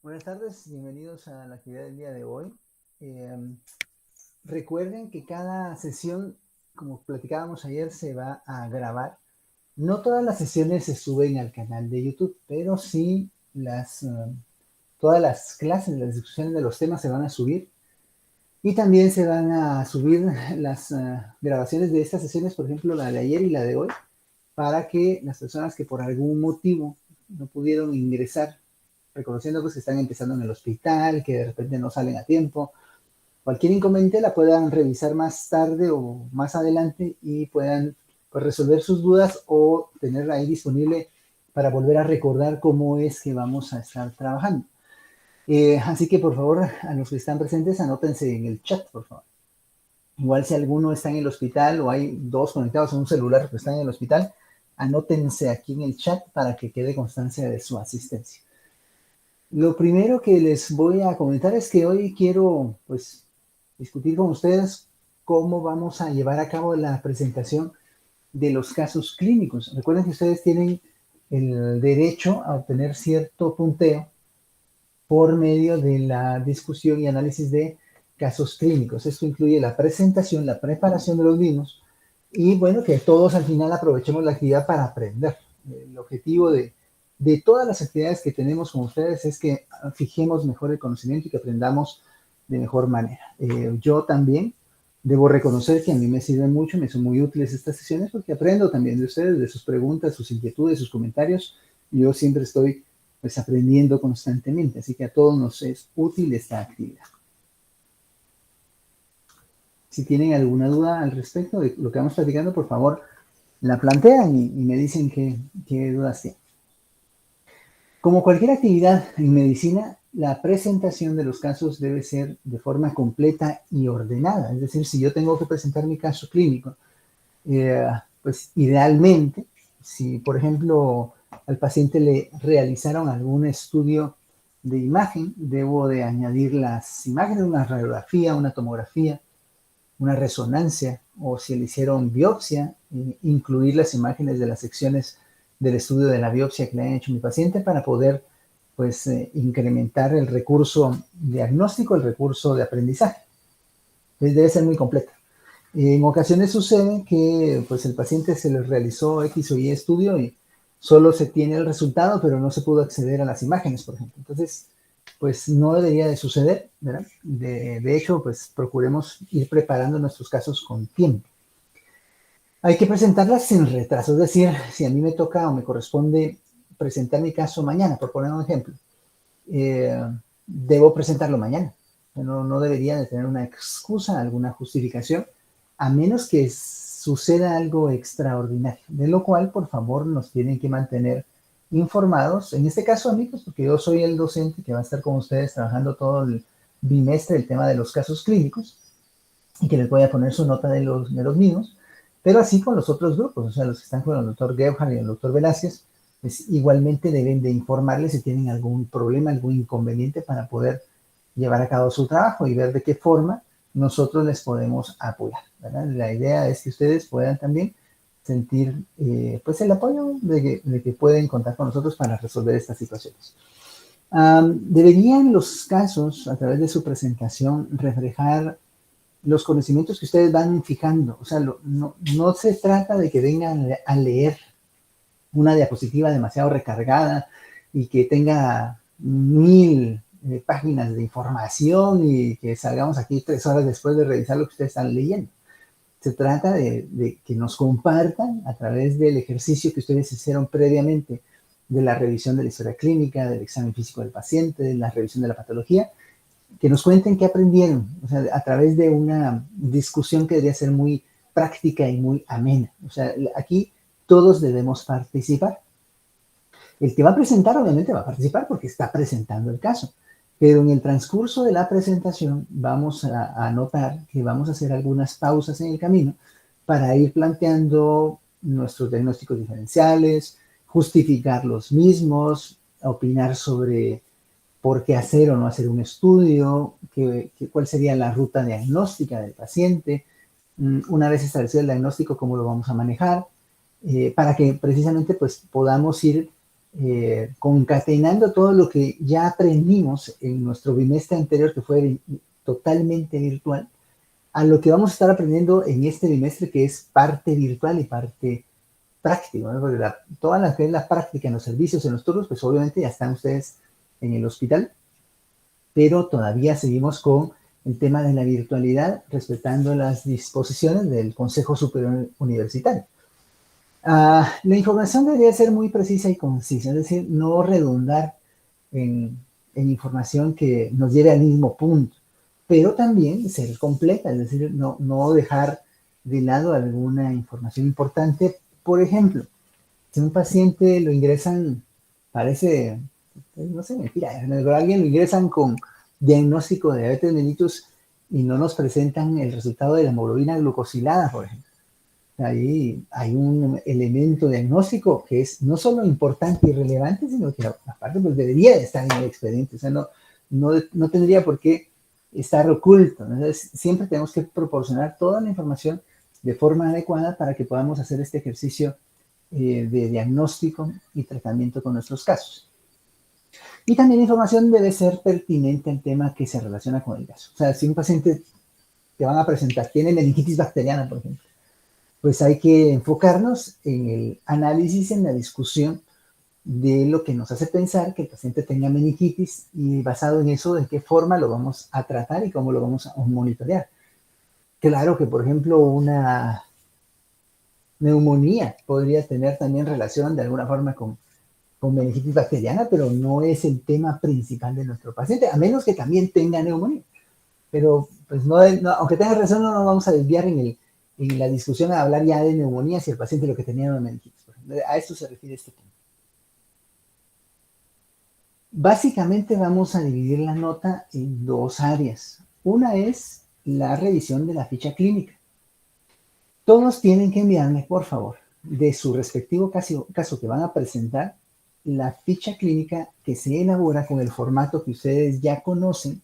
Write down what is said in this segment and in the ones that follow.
Buenas tardes, bienvenidos a la actividad del día de hoy. Eh, Recuerden que cada sesión, como platicábamos ayer, se va a grabar. No todas las sesiones se suben al canal de YouTube, pero sí todas las clases, las discusiones de los temas se van a subir. Y también se van a subir las grabaciones de estas sesiones, por ejemplo, la de ayer y la de hoy, para que las personas que por algún motivo no pudieron ingresar, reconociendo pues que están empezando en el hospital, que de repente no salen a tiempo, cualquier inconveniente la puedan revisar más tarde o más adelante y puedan pues, resolver sus dudas o tenerla ahí disponible para volver a recordar cómo es que vamos a estar trabajando. Así que por favor, a los que están presentes, anótense en el chat, por favor. Igual si alguno está en el hospital o hay dos conectados a un celular que están en el hospital, anótense aquí en el chat para que quede constancia de su asistencia. Lo primero que les voy a comentar es que hoy quiero pues discutir con ustedes cómo vamos a llevar a cabo la presentación de los casos clínicos. Recuerden que ustedes tienen el derecho a obtener cierto punteo por medio de la discusión y análisis de casos clínicos. Esto incluye la presentación, la preparación de los mismos y bueno, que todos al final aprovechemos la actividad para aprender. El objetivo de todas las actividades que tenemos con ustedes es que fijemos mejor el conocimiento y que aprendamos de mejor manera. Yo también debo reconocer que a mí me sirven mucho, me son muy útiles estas sesiones porque aprendo también de ustedes, de sus preguntas, sus inquietudes, sus comentarios. Yo siempre estoy pues aprendiendo constantemente, así que a todos nos es útil esta actividad. Si tienen alguna duda al respecto de lo que vamos platicando, por favor, la plantean y me dicen qué dudas tienen. Como cualquier actividad en medicina, la presentación de los casos debe ser de forma completa y ordenada. Es decir, si yo tengo que presentar mi caso clínico, pues idealmente, si por ejemplo al paciente le realizaron algún estudio de imagen, debo de añadir las imágenes, una radiografía, una tomografía, una resonancia, o si le hicieron biopsia, incluir las imágenes de las secciones del estudio de la biopsia que le han hecho a mi paciente para poder pues incrementar el recurso diagnóstico, el recurso de aprendizaje. Entonces debe ser muy completa. En ocasiones sucede que pues el paciente se le realizó X o Y estudio y solo se tiene el resultado, pero no se pudo acceder a las imágenes, por ejemplo. Entonces, pues no debería de suceder, ¿verdad? De hecho, pues procuremos ir preparando nuestros casos con tiempo. Hay que presentarlas sin retraso, es decir, si a mí me toca o me corresponde presentar mi caso mañana, por poner un ejemplo, debo presentarlo mañana. No debería de tener una excusa, alguna justificación, a menos que suceda algo extraordinario, de lo cual, por favor, nos tienen que mantener informados. En este caso, amigos, porque yo soy el docente que va a estar con ustedes trabajando todo el bimestre el tema de los casos clínicos y que les voy a poner su nota de los mismos, pero así con los otros grupos, o sea, los que están con el doctor Gebhardt y el doctor Velázquez, pues igualmente deben de informarles si tienen algún problema, algún inconveniente para poder llevar a cabo su trabajo y ver de qué forma nosotros les podemos apoyar, ¿verdad? La idea es que ustedes puedan también sentir pues el apoyo de que pueden contar con nosotros para resolver estas situaciones. Deberían los casos, a través de su presentación, reflejar los conocimientos que ustedes van fijando. O sea, no se trata de que vengan a leer una diapositiva demasiado recargada y que tenga 1000 páginas de información y que salgamos aquí 3 horas después de revisar lo que ustedes están leyendo. Se trata de que nos compartan a través del ejercicio que ustedes hicieron previamente de la revisión de la historia clínica, del examen físico del paciente, de la revisión de la patología, que nos cuenten qué aprendieron, o sea, a través de una discusión que debería ser muy práctica y muy amena. O sea, aquí todos debemos participar. El que va a presentar obviamente va a participar porque está presentando el caso, pero en el transcurso de la presentación vamos a notar que vamos a hacer algunas pausas en el camino para ir planteando nuestros diagnósticos diferenciales, justificar los mismos, opinar sobre por qué hacer o no hacer un estudio, cuál sería la ruta diagnóstica del paciente, una vez establecido el diagnóstico, cómo lo vamos a manejar, para que precisamente pues, podamos ir concatenando todo lo que ya aprendimos en nuestro bimestre anterior, que fue totalmente virtual, a lo que vamos a estar aprendiendo en este bimestre, que es parte virtual y parte práctico, ¿no? Porque toda la que es la práctica en los servicios, en los turnos, pues obviamente ya están ustedes en el hospital, pero todavía seguimos con el tema de la virtualidad, respetando las disposiciones del Consejo Superior Universitario. La información debería ser muy precisa y concisa, es decir, no redundar en información que nos lleve al mismo punto, pero también ser completa, es decir, no dejar de lado alguna información importante. Por ejemplo, si un paciente lo ingresan, parece, no sé, mentira, alguien lo ingresan con diagnóstico de diabetes mellitus y no nos presentan el resultado de la hemoglobina glucosilada, por ejemplo. Ahí hay un elemento diagnóstico que es no solo importante y relevante, sino que aparte pues debería de estar en el expediente, o sea, no tendría por qué estar oculto. Entonces, siempre tenemos que proporcionar toda la información de forma adecuada para que podamos hacer este ejercicio de diagnóstico y tratamiento con nuestros casos. Y también la información debe ser pertinente al tema que se relaciona con el caso. O sea, si un paciente te van a presentar tiene meningitis bacteriana, por ejemplo, pues hay que enfocarnos en el análisis, en la discusión de lo que nos hace pensar que el paciente tenga meningitis y basado en eso, de qué forma lo vamos a tratar y cómo lo vamos a monitorear. Claro que, por ejemplo, una neumonía podría tener también relación de alguna forma con meningitis bacteriana, pero no es el tema principal de nuestro paciente, a menos que también tenga neumonía. Pero, pues, aunque tenga razón, no nos vamos a desviar en la discusión a hablar ya de neumonía si el paciente lo que tenía era una meningitis. A esto se refiere este punto. Básicamente vamos a dividir la nota en dos áreas. Una es la revisión de la ficha clínica. Todos tienen que enviarme, por favor, de su respectivo caso que van a presentar, la ficha clínica que se elabora con el formato que ustedes ya conocen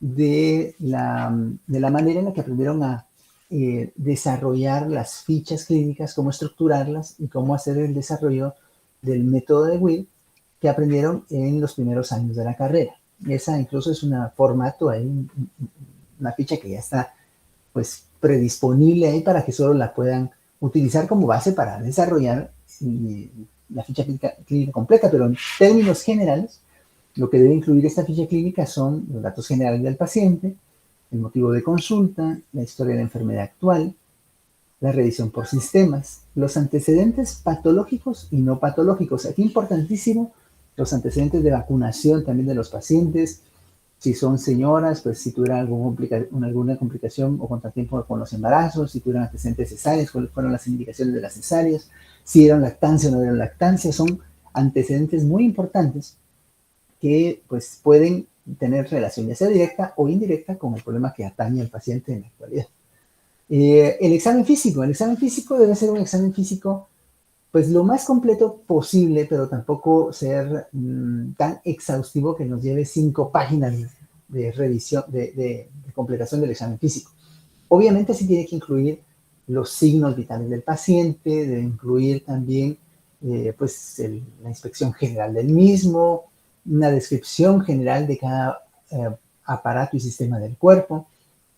de la manera en la que aprendieron a desarrollar las fichas clínicas, cómo estructurarlas y cómo hacer el desarrollo del método de WIL que aprendieron en los primeros años de la carrera. Esa incluso es un formato, ahí, una ficha que ya está pues predisponible ahí para que solo la puedan utilizar como base para desarrollar la ficha clínica completa, pero en términos generales, lo que debe incluir esta ficha clínica son los datos generales del paciente, el motivo de consulta, la historia de la enfermedad actual, la revisión por sistemas, los antecedentes patológicos y no patológicos. Aquí importantísimo, los antecedentes de vacunación también de los pacientes. Si son señoras, pues si tuvieron alguna complicación o contratiempo con los embarazos, si tuvieron antecedentes cesáreas, cuáles fueron las indicaciones de las cesáreas, si dieron lactancia o no dieron lactancia, son antecedentes muy importantes que pues pueden tener relación ya sea directa o indirecta con el problema que atañe al paciente en la actualidad. El examen físico debe ser un examen físico pues lo más completo posible, pero tampoco ser tan exhaustivo que nos lleve 5 páginas de revisión, de completación del examen físico. Obviamente sí tiene que incluir los signos vitales del paciente, debe incluir también pues la inspección general del mismo, una descripción general de cada aparato y sistema del cuerpo,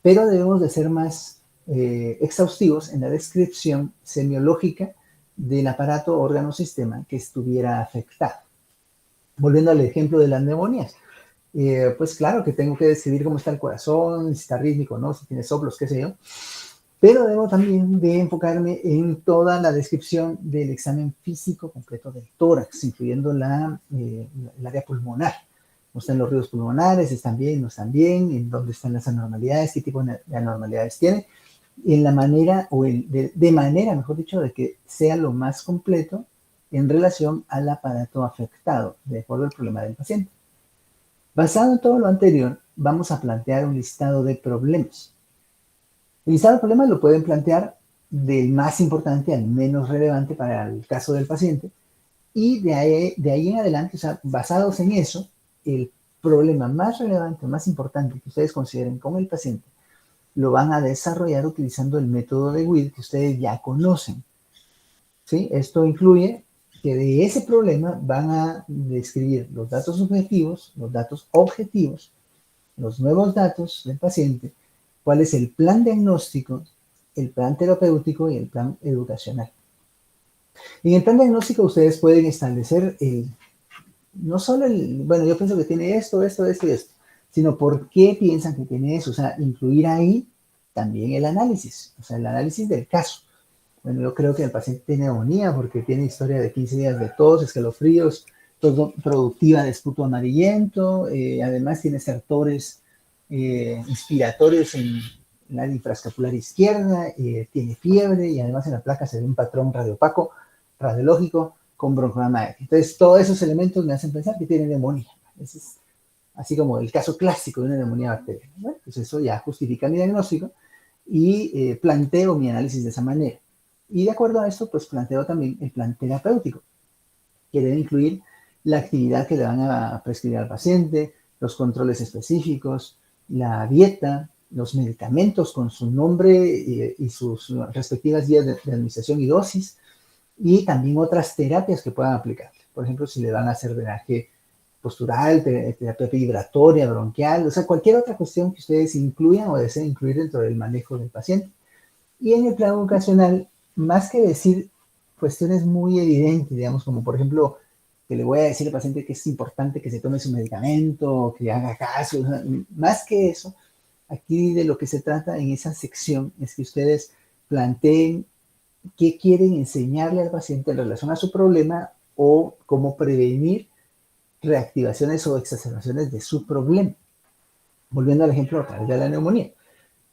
pero debemos de ser más exhaustivos en la descripción semiológica del aparato, órgano, sistema que estuviera afectado. Volviendo al ejemplo de las neumonías, pues claro que tengo que decidir cómo está el corazón, si está rítmico o no, si tiene soplos, qué sé yo, pero debo también de enfocarme en toda la descripción del examen físico completo del tórax, incluyendo el área pulmonar. ¿Cómo están los ruidos pulmonares? ¿Están bien? ¿No están bien? ¿En dónde están las anormalidades? ¿Qué tipo de anormalidades tiene? En la manera, o de manera, mejor dicho, de que sea lo más completo en relación al aparato afectado, de acuerdo al problema del paciente. Basado en todo lo anterior, vamos a plantear un listado de problemas. El listado de problemas lo pueden plantear del más importante al menos relevante para el caso del paciente, y de ahí en adelante, o sea, basados en eso, el problema más relevante, más importante que ustedes consideren con el paciente, lo van a desarrollar utilizando el método de WIL que ustedes ya conocen. ¿Sí? Esto incluye que de ese problema van a describir los datos subjetivos, los datos objetivos, los nuevos datos del paciente, cuál es el plan diagnóstico, el plan terapéutico y el plan educacional. En el plan diagnóstico ustedes pueden establecer no solo bueno, yo pienso que tiene esto, esto, esto y esto, sino por qué piensan que tiene eso, o sea, incluir ahí también el análisis, o sea, el análisis del caso. Bueno, yo creo que el paciente tiene neumonía porque tiene historia de 15 días de tos, escalofríos, tos productiva de esputo amarillento, además tiene estertores inspiratorios en la infraescapular izquierda, tiene fiebre y además en la placa se ve un patrón radiopaco, radiológico con broncograma. Entonces, todos esos elementos me hacen pensar que tiene neumonía. Ese es así como el caso clásico de una neumonía bacteriana. Bueno, pues eso ya justifica mi diagnóstico y planteo mi análisis de esa manera. Y de acuerdo a esto, pues planteo también el plan terapéutico, que debe incluir la actividad que le van a prescribir al paciente, los controles específicos, la dieta, los medicamentos con su nombre y sus respectivas guías de administración y dosis, y también otras terapias que puedan aplicar. Por ejemplo, si le van a hacer drenaje postural, terapia vibratoria, bronquial, o sea, cualquier otra cuestión que ustedes incluyan o deseen incluir dentro del manejo del paciente. Y en el plan educacional, más que decir cuestiones muy evidentes, digamos, como por ejemplo, que le voy a decir al paciente que es importante que se tome su medicamento, que haga caso, o sea, más que eso, aquí de lo que se trata en esa sección es que ustedes planteen qué quieren enseñarle al paciente en relación a su problema o cómo prevenir reactivaciones o exacerbaciones de su problema. Volviendo al ejemplo otra vez de la neumonía.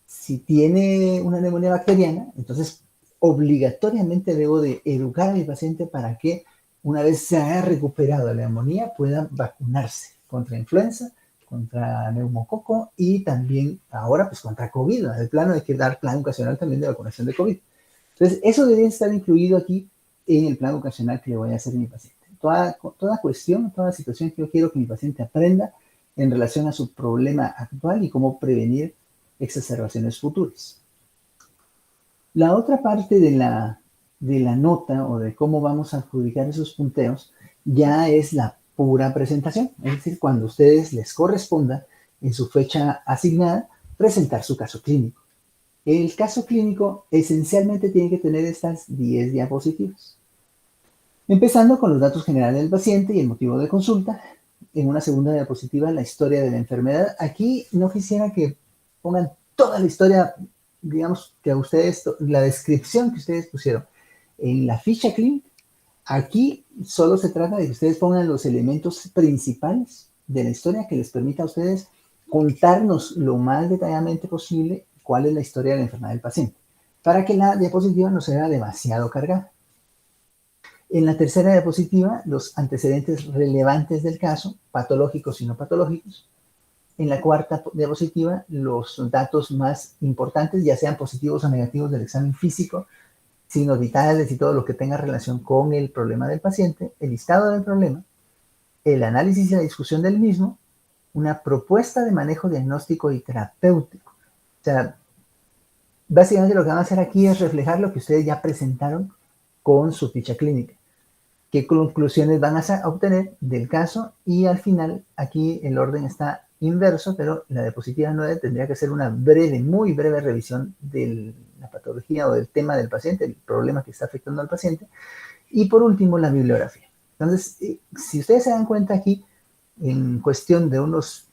Si tiene una neumonía bacteriana, entonces obligatoriamente debo de educar a mi paciente para que una vez se haya recuperado la neumonía pueda vacunarse contra influenza, contra neumococo y también ahora pues contra COVID. En el plano hay que dar plan ocasional también de vacunación de COVID. Entonces eso debería estar incluido aquí en el plan ocasional que le voy a hacer a mi paciente. Toda cuestión, toda situación que yo quiero que mi paciente aprenda en relación a su problema actual y cómo prevenir exacerbaciones futuras. La otra parte de la nota o de cómo vamos a adjudicar esos punteos ya es la pura presentación, es decir, cuando a ustedes les corresponda en su fecha asignada presentar su caso clínico. El caso clínico esencialmente tiene que tener estas 10 diapositivas. Empezando con los datos generales del paciente y el motivo de consulta. En una segunda diapositiva, la historia de la enfermedad. Aquí no quisiera que pongan toda la historia, digamos, que a ustedes, la descripción que ustedes pusieron en la ficha clínica. Aquí solo se trata de que ustedes pongan los elementos principales de la historia que les permita a ustedes contarnos lo más detalladamente posible cuál es la historia de la enfermedad del paciente, para que la diapositiva no sea demasiado cargada. En la tercera diapositiva, los antecedentes relevantes del caso, patológicos y no patológicos. En la cuarta diapositiva, los datos más importantes, ya sean positivos o negativos del examen físico, signos vitales y todo lo que tenga relación con el problema del paciente, el listado del problema, el análisis y la discusión del mismo, una propuesta de manejo diagnóstico y terapéutico. O sea, básicamente lo que van a hacer aquí es reflejar lo que ustedes ya presentaron con su ficha clínica. Qué conclusiones van a obtener del caso y al final aquí el orden está inverso, pero la diapositiva 9 tendría que ser una breve, muy breve revisión de la patología o del tema del paciente, el problema que está afectando al paciente. Y por último, la bibliografía. Entonces, si ustedes se dan cuenta aquí, en cuestión de unos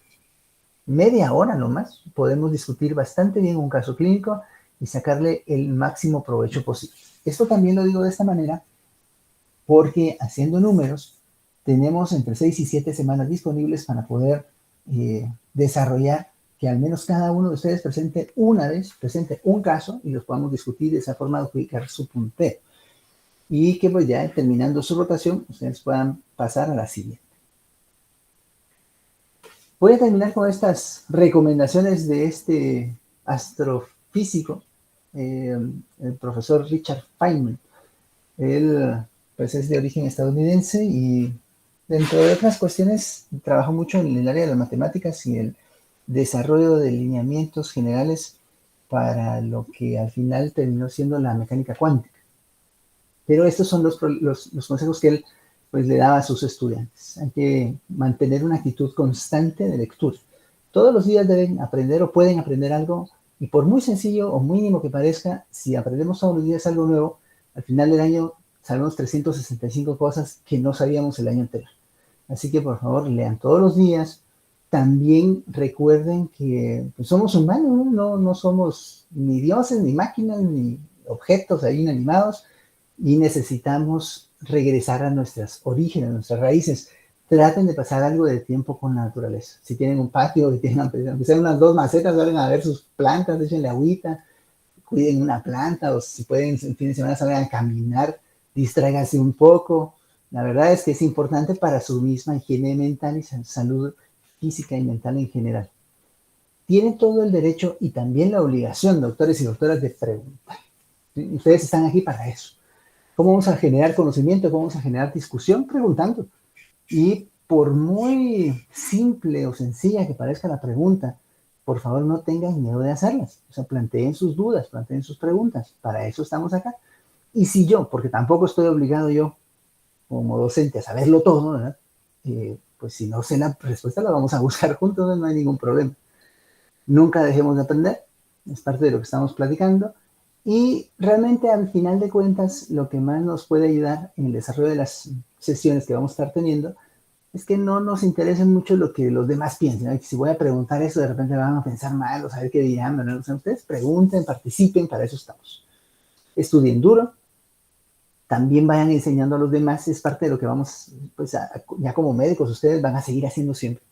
media hora nomás, podemos discutir bastante bien un caso clínico y sacarle el máximo provecho posible. Esto también lo digo de esta manera porque haciendo números, tenemos entre 6 y 7 semanas disponibles para poder desarrollar que al menos cada uno de ustedes presente un caso y los podamos discutir de esa forma de adjudicar su punteo. Y que pues ya terminando su rotación, ustedes puedan pasar a la siguiente. Voy a terminar con estas recomendaciones de este astrofísico, el profesor Richard Feynman. Él pues es de origen estadounidense y dentro de otras cuestiones trabaja mucho en el área de las matemáticas y el desarrollo de lineamientos generales para lo que al final terminó siendo la mecánica cuántica. Pero estos son los consejos que él pues, le daba a sus estudiantes. Hay que mantener una actitud constante de lectura. Todos los días deben aprender o pueden aprender algo, y por muy sencillo o mínimo que parezca, si aprendemos todos los días algo nuevo, al final del año sabemos 365 cosas que no sabíamos el año anterior. Así que por favor lean todos los días. También recuerden que pues, somos humanos, no somos ni dioses, ni máquinas, ni objetos ahí inanimados, y necesitamos regresar a nuestros orígenes, a nuestras raíces. Traten de pasar algo de tiempo con la naturaleza. Si tienen un patio, si tienen, aunque sean unas 2 macetas, salen a ver sus plantas, échenle agüita, cuiden una planta, o si pueden el fin de semana salgan a caminar, distráiganse un poco. La verdad es que es importante para su misma higiene mental y salud física y mental en general. Tienen todo el derecho y también la obligación, doctores y doctoras, de preguntar. ¿Sí? Ustedes están aquí para eso. ¿Cómo vamos a generar conocimiento? ¿Cómo vamos a generar discusión? Preguntando. Y por muy simple o sencilla que parezca la pregunta, por favor no tengan miedo de hacerlas. O sea, planteen sus dudas, planteen sus preguntas. Para eso estamos acá. Y si yo, porque tampoco estoy obligado yo como docente a saberlo todo, ¿verdad? Pues si no sé la respuesta la vamos a buscar juntos, no hay ningún problema. Nunca dejemos de aprender, es parte de lo que estamos platicando. Y realmente al final de cuentas, lo que más nos puede ayudar en el desarrollo de las sesiones que vamos a estar teniendo es que no nos interese mucho lo que los demás piensen, ¿no? Que si voy a preguntar eso, de repente van a pensar mal o saber qué dirán, ¿no? O sea, ustedes pregunten, participen, para eso estamos. Estudien duro, también vayan enseñando a los demás, es parte de lo que vamos, pues ya como médicos, ustedes van a seguir haciendo siempre.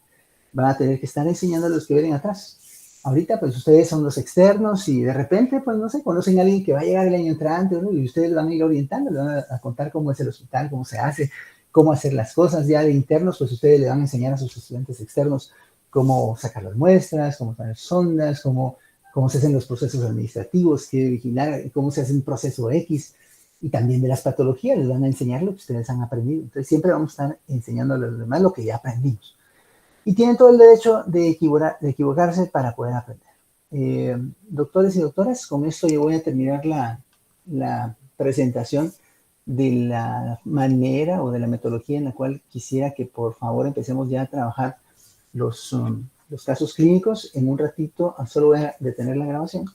Van a tener que estar enseñando a los que vienen atrás. Ahorita, pues ustedes son los externos y de repente, pues no sé, conocen a alguien que va a llegar el año entrante, ¿no? Y ustedes van a ir orientando, le van a contar cómo es el hospital, cómo se hace, cómo hacer las cosas. Ya de internos, pues ustedes le van a enseñar a sus estudiantes externos cómo sacar las muestras, cómo poner sondas, cómo se hacen los procesos administrativos, qué vigilar, cómo se hace un proceso X. Y también de las patologías, les van a enseñar lo que ustedes han aprendido. Entonces siempre vamos a estar enseñando a los demás lo que ya aprendimos. Y tienen todo el derecho de equivocarse para poder aprender. Doctores y doctoras, con esto yo voy a terminar la presentación de la manera o de la metodología en la cual quisiera que por favor empecemos ya a trabajar los casos clínicos. En un ratito solo voy a detener la grabación